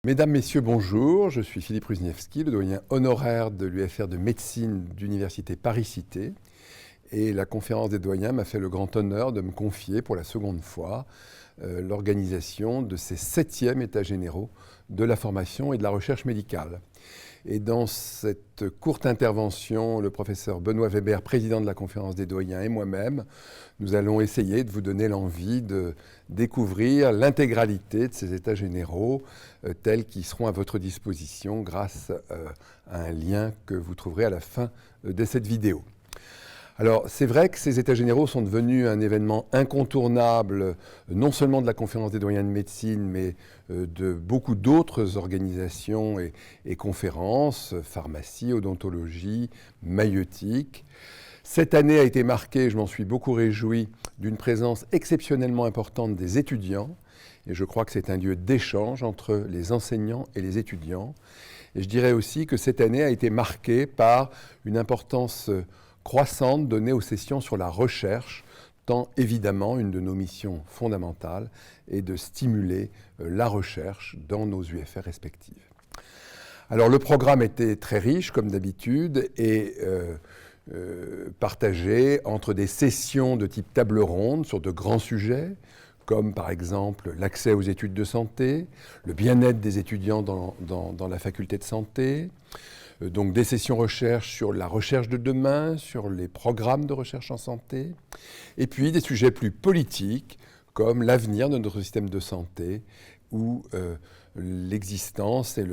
Mesdames, Messieurs, bonjour. Je suis Philippe Rusniewski, le doyen honoraire de l'UFR de médecine d'Université Paris-Cité. Et la conférence des doyens m'a fait le grand honneur de me confier pour la seconde fois l'organisation de ces 7e États généraux de la formation et de la recherche médicale. Et dans cette courte intervention, le professeur Benoît Weber, président de la conférence des doyens, et moi-même, nous allons essayer de vous donner l'envie de découvrir l'intégralité de ces états généraux tels qu'ils seront à votre disposition grâce à un lien que vous trouverez à la fin de cette vidéo. Alors, c'est vrai que ces états généraux sont devenus un événement incontournable, non seulement de la conférence des doyens de médecine, mais de beaucoup d'autres organisations et conférences, pharmacie, odontologie, maïeutique. Cette année a été marquée, je m'en suis beaucoup réjoui, d'une présence exceptionnellement importante des étudiants. Et je crois que c'est un lieu d'échange entre les enseignants et les étudiants. Et je dirais aussi que cette année a été marquée par une importance croissante donnée aux sessions sur la recherche, tant évidemment une de nos missions fondamentales est de stimuler la recherche dans nos UFR respectives. Alors le programme était très riche comme d'habitude et partagé entre des sessions de type table ronde sur de grands sujets, comme par exemple l'accès aux études de santé, le bien-être des étudiants dans la faculté de santé, donc des sessions recherche sur la recherche de demain, sur les programmes de recherche en santé, et puis des sujets plus politiques, comme l'avenir de notre système de santé, ou l'existence et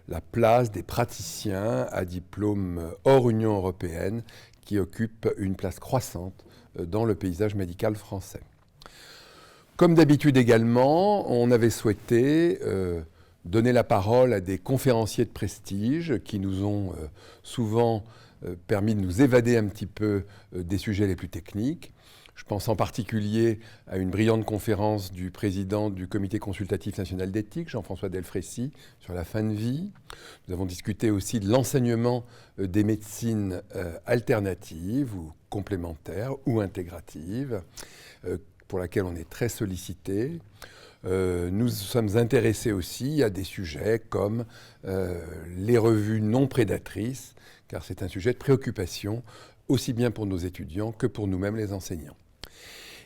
la place des praticiens à diplôme hors Union européenne, qui occupent une place croissante dans le paysage médical français. Comme d'habitude également, on avait souhaité donner la parole à des conférenciers de prestige qui nous ont souvent permis de nous évader un petit peu des sujets les plus techniques. Je pense en particulier à une brillante conférence du président du Comité consultatif national d'éthique, Jean-François Delfrécy, sur la fin de vie. Nous avons discuté aussi de l'enseignement des médecines alternatives ou complémentaires ou intégratives, pour laquelle on est très sollicité. Nous sommes intéressés aussi à des sujets comme les revues non prédatrices, car c'est un sujet de préoccupation aussi bien pour nos étudiants que pour nous-mêmes les enseignants.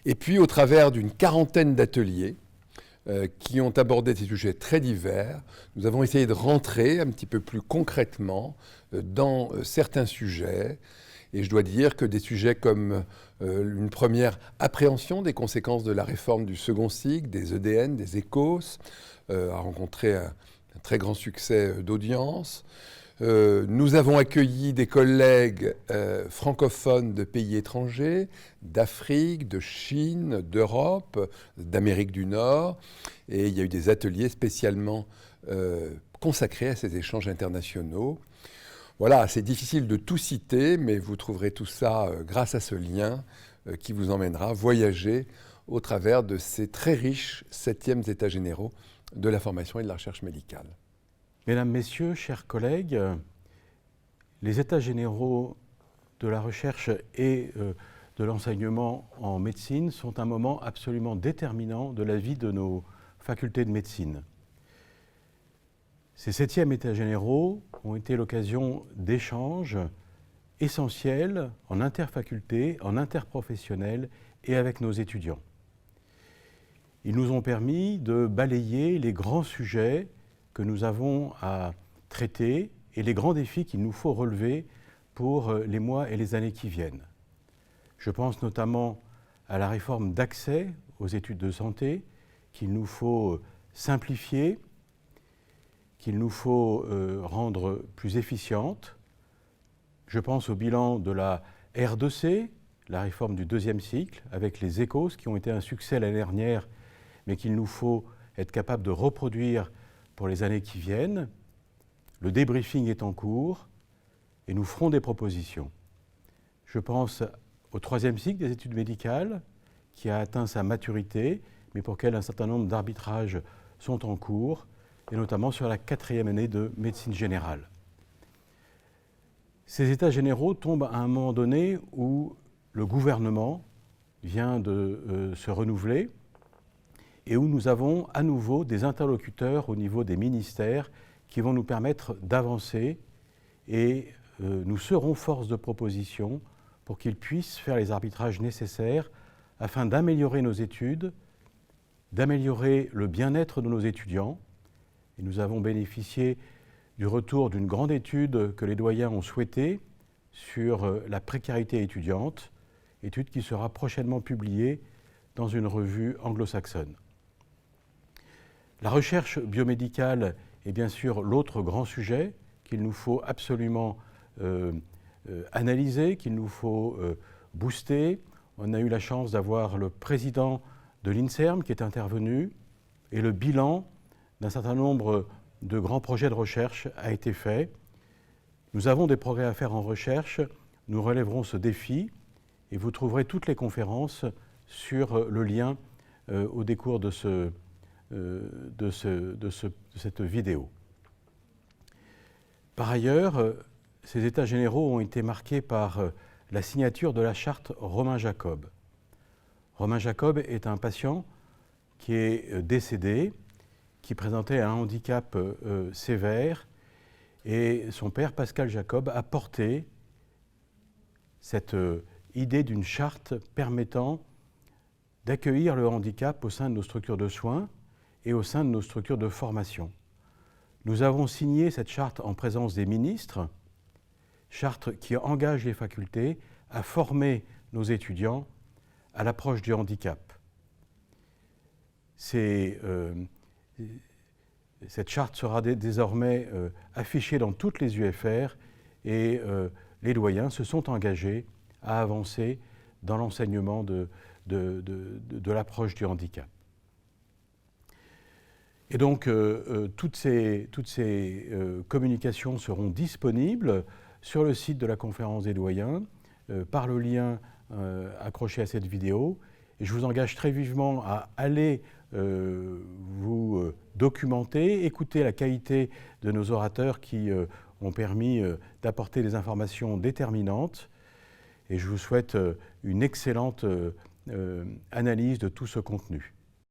Et puis au travers d'une quarantaine d'ateliers qui ont abordé des sujets très divers, nous avons essayé de rentrer un petit peu plus concrètement dans certains sujets. Et je dois dire que des sujets comme une première appréhension des conséquences de la réforme du second cycle, des EDN, des ECOS, a rencontré un très grand succès d'audience. Nous avons accueilli des collègues francophones de pays étrangers, d'Afrique, de Chine, d'Europe, d'Amérique du Nord. Et il y a eu des ateliers spécialement consacrés à ces échanges internationaux. Voilà, c'est difficile de tout citer, mais vous trouverez tout ça grâce à ce lien qui vous emmènera voyager au travers de ces très riches 7e États généraux de la formation et de la recherche médicale. Mesdames, Messieurs, chers collègues, les États généraux de la recherche et de l'enseignement en médecine sont un moment absolument déterminant de la vie de nos facultés de médecine. Ces 7e États généraux ont été l'occasion d'échanges essentiels en interfaculté, en interprofessionnel et avec nos étudiants. Ils nous ont permis de balayer les grands sujets que nous avons à traiter et les grands défis qu'il nous faut relever pour les mois et les années qui viennent. Je pense notamment à la réforme d'accès aux études de santé qu'il nous faut simplifier, qu'il nous faut rendre plus efficiente. Je pense au bilan de la R2C, la réforme du 2e cycle, avec les ECOS qui ont été un succès l'année dernière, mais qu'il nous faut être capable de reproduire pour les années qui viennent. Le débriefing est en cours et nous ferons des propositions. Je pense au 3e cycle des études médicales qui a atteint sa maturité, mais pour lequel un certain nombre d'arbitrages sont en cours, et notamment sur la 4e année de médecine générale. Ces états généraux tombent à un moment donné où le gouvernement vient de se renouveler. et où nous avons à nouveau des interlocuteurs au niveau des ministères qui vont nous permettre d'avancer et nous serons force de proposition pour qu'ils puissent faire les arbitrages nécessaires afin d'améliorer nos études, d'améliorer le bien-être de nos étudiants. Et nous avons bénéficié du retour d'une grande étude que les doyens ont souhaitée sur la précarité étudiante, étude qui sera prochainement publiée dans une revue anglo-saxonne. La recherche biomédicale est bien sûr l'autre grand sujet qu'il nous faut absolument analyser, qu'il nous faut booster. On a eu la chance d'avoir le président de l'INSERM qui est intervenu et le bilan d'un certain nombre de grands projets de recherche a été fait. Nous avons des progrès à faire en recherche, nous relèverons ce défi et vous trouverez toutes les conférences sur le lien au décours de cette vidéo. Par ailleurs, ces états généraux ont été marqués par la signature de la charte Romain Jacob. Romain Jacob est un patient qui est décédé, qui présentait un handicap sévère, et son père, Pascal Jacob, a porté cette idée d'une charte permettant d'accueillir le handicap au sein de nos structures de soins et au sein de nos structures de formation. Nous avons signé cette charte en présence des ministres, charte qui engage les facultés à former nos étudiants à l'approche du handicap. Cette charte sera désormais affichée dans toutes les UFR et les doyens se sont engagés à avancer dans l'enseignement de l'approche du handicap. Et donc, toutes ces communications seront disponibles sur le site de la conférence des doyens, par le lien accroché à cette vidéo. Et je vous engage très vivement à aller vous documenter, écouter la qualité de nos orateurs qui ont permis d'apporter des informations déterminantes. Et je vous souhaite une excellente analyse de tout ce contenu.